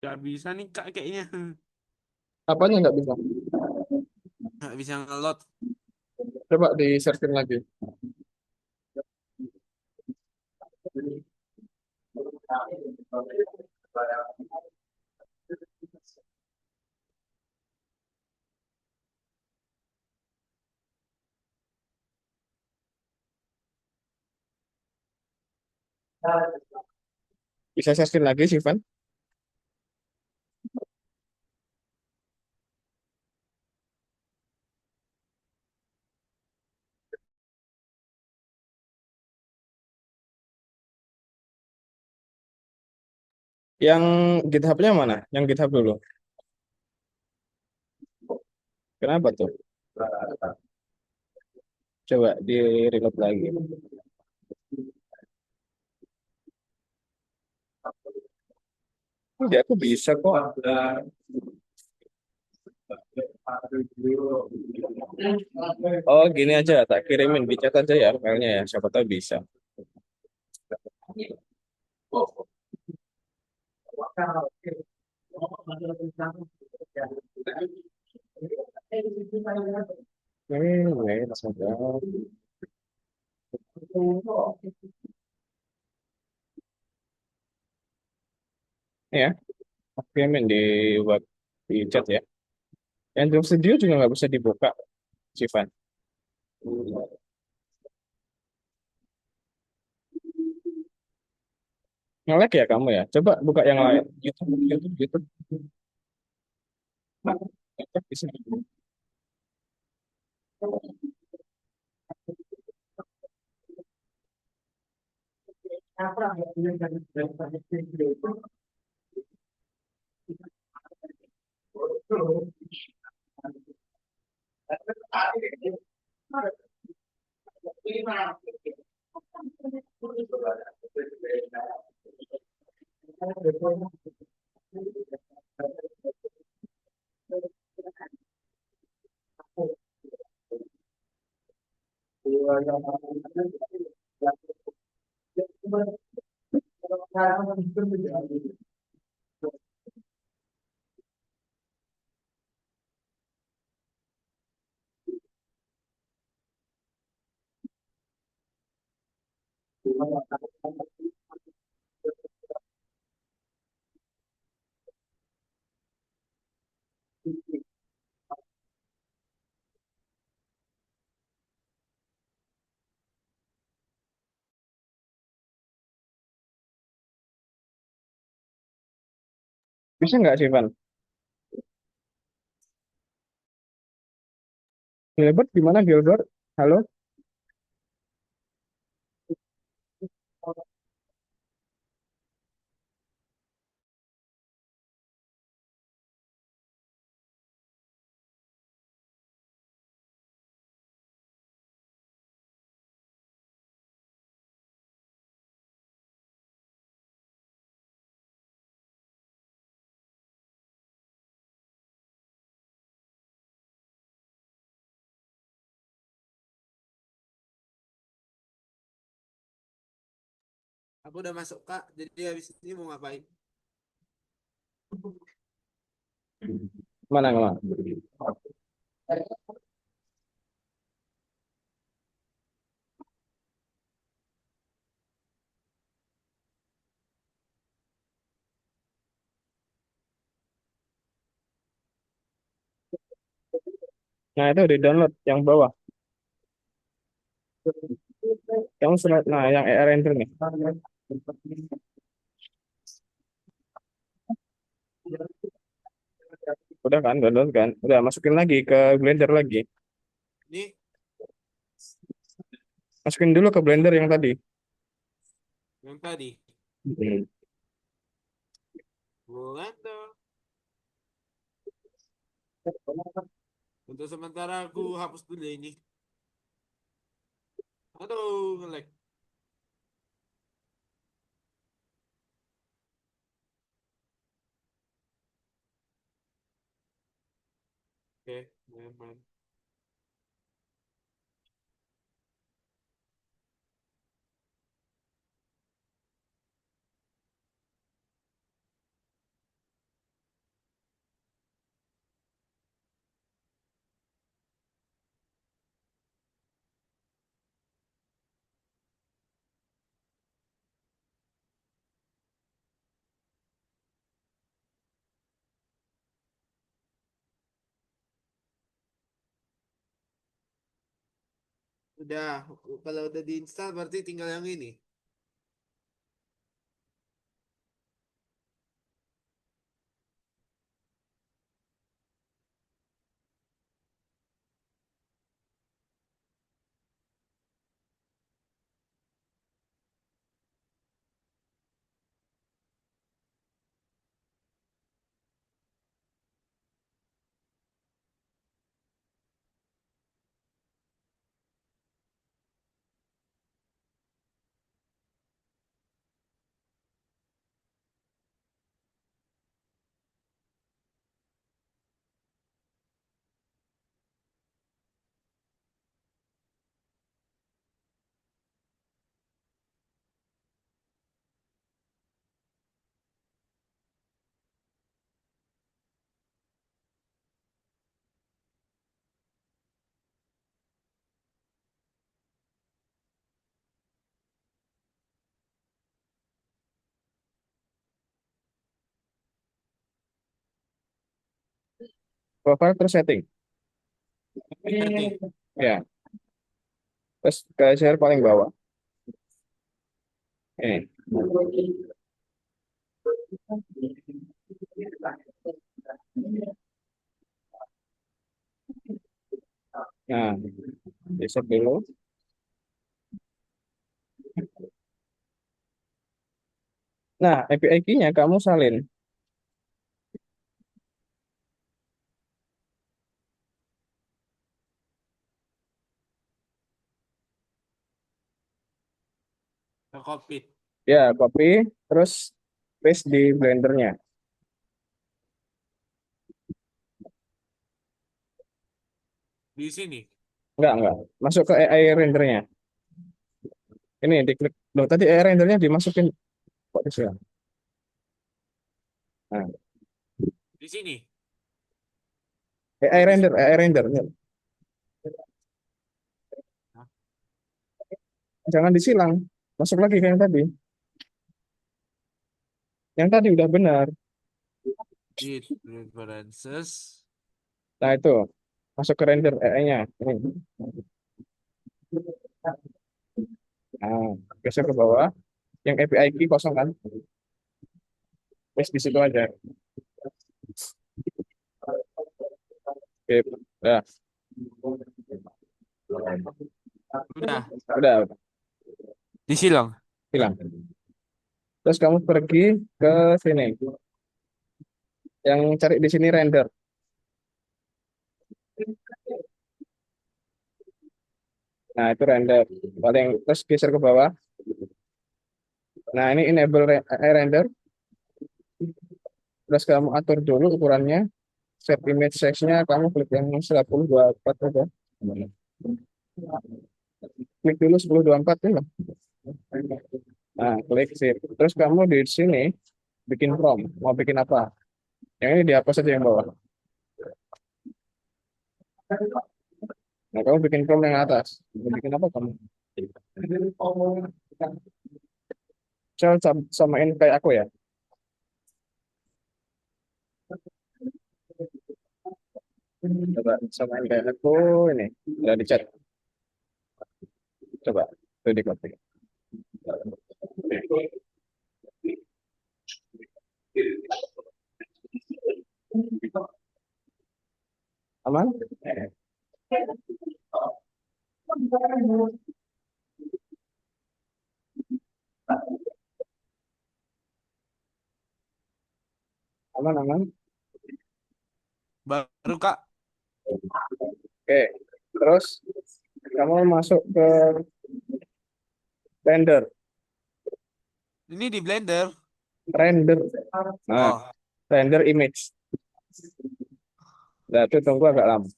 Gak bisa nih Kak kayaknya. Apanya nggak bisa? Gak bisa ngelot. Coba di searching lagi. Bisa searching lagi, Sivan. Yang GitHub-nya mana? Yang GitHub dulu. Kenapa tuh? Coba di reload lagi. Jadi aku bisa kok. Oh, gini aja, tak kirimin di chat aja ya filenya ya, siapa tahu bisa. Langsung jawab. Ya, aku kirimin di web di chat ya. Yang Android Studio juga nggak bisa dibuka, Sivan. Nge-lag ya kamu ya? Coba buka yang lain. YouTube, YouTube, YouTube. YouTube bisa. Bisa nggak, Sivan? Gilbert gimana, Gilbert? Halo? Aku udah masuk Kak, jadi habis ini mau ngapain? Mana, mana? Nah, itu di download yang bawah. Nah, yang AR Render nih. Udah kan, download kan? Udah masukin lagi ke Blender lagi. Ini Masukin dulu ke Blender yang tadi. yang tadi. Hmm. Bukan tuh. Untuk sementara aku hapus dulu ini. Aduh, nge-lag. Oke, nyaman. Udah, kalau udah diinstal berarti tinggal yang ini. Profile terus setting. Setting. Ya, terus ke share paling bawah. Ini. Nah, besok dulu. Nah, API key-nya kamu salin. Copy. Ya, copy, terus paste di Blender-nya. Di sini. Enggak. Masuk ke AI render-nya. Ini diklik. Loh, tadi AI render-nya dimasukin. Kok di sini? Nah, Di sini. AI render, AI render. Hah? Jangan disilang. Masuk lagi ke yang tadi. Yang tadi udah benar. Di preferences. Nah, itu. Masuk ke render AI-nya. Ini. Nah, geser ke bawah. Yang API key kosong kan? Wes di situ aja. Oke, udah. Udah. Udah. Disilang. Hilang. Terus kamu pergi ke sini. Yang cari di sini render. Nah, itu render. Paling terus geser ke bawah. Nah, ini enable render. Terus kamu atur dulu ukurannya. Set image size-nya kamu klik yang 1024 aja. Klik dulu 1024 ya. Nah, klik sip. Terus kamu di sini bikin prompt. Mau bikin apa? Yang ini dihapus aja yang bawah. Nah, kamu bikin prompt yang atas. Mau bikin apa kamu? Coba samain kayak aku ya. Coba samain kayak aku ini. Udah di chat. Coba. Itu di copy. Aman? Aman. Baru Kak. Oke. Terus kamu masuk ke render. Ini di Blender. Render. Nah, Oh. render image. Nah, itu tunggu agak lama.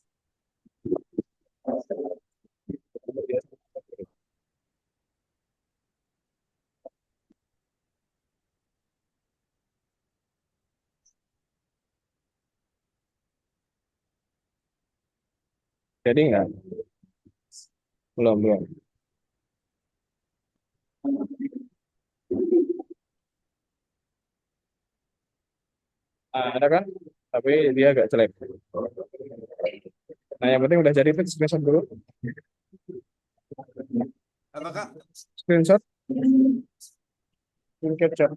Jadi enggak? Belum. Nah, ada kan? Tapi dia agak jelek. Nah, yang penting udah jadi itu screenshot dulu. Apa Kak? Screenshot, screen capture.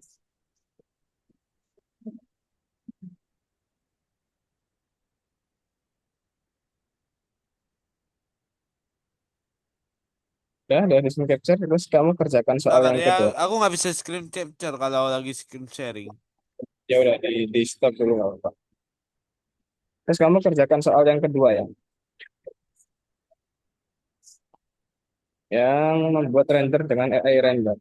Ya, dari screen capture, terus kamu kerjakan soal Bentar yang ya, kedua. aku nggak bisa screen capture kalau lagi screen sharing. Ya udah, di stop dulu nggak apa-apa. Terus kamu kerjakan soal yang kedua ya. Yang membuat render dengan AI render.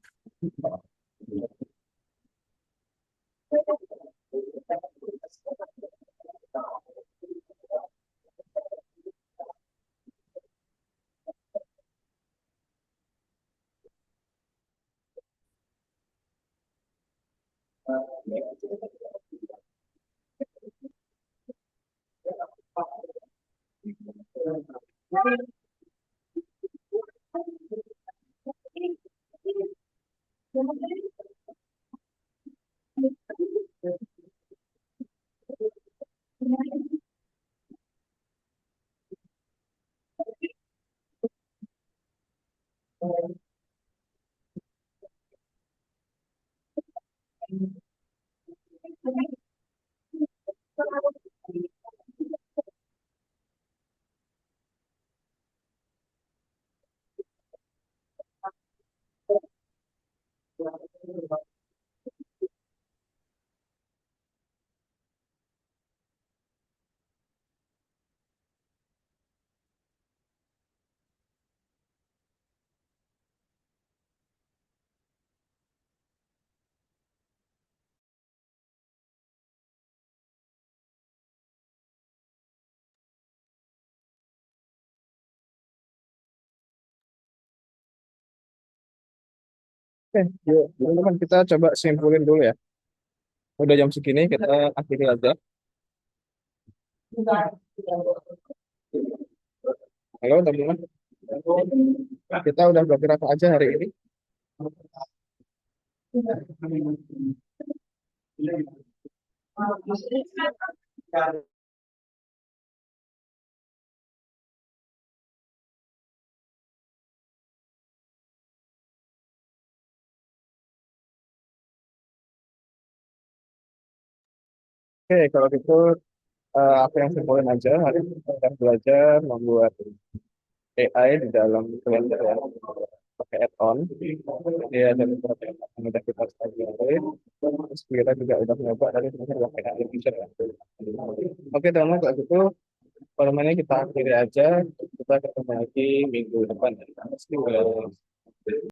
Oke, yuk teman-teman kita coba simpulin dulu ya. Udah jam segini kita akhiri aja. Halo teman-teman, kita udah bergerak aja hari ini. Oke, kalau gitu aku yang simpulin aja. Hari ini kita udah belajar membuat AI di dalam Blender ya, pakai add-on. Jadi ada beberapa yang udah kita pelajari. Terus kita juga udah nyoba dari Blender pakai AI Vision ya. Oke teman-teman, kalau gitu permainnya kita akhiri aja. Kita ketemu lagi minggu depan. Ya.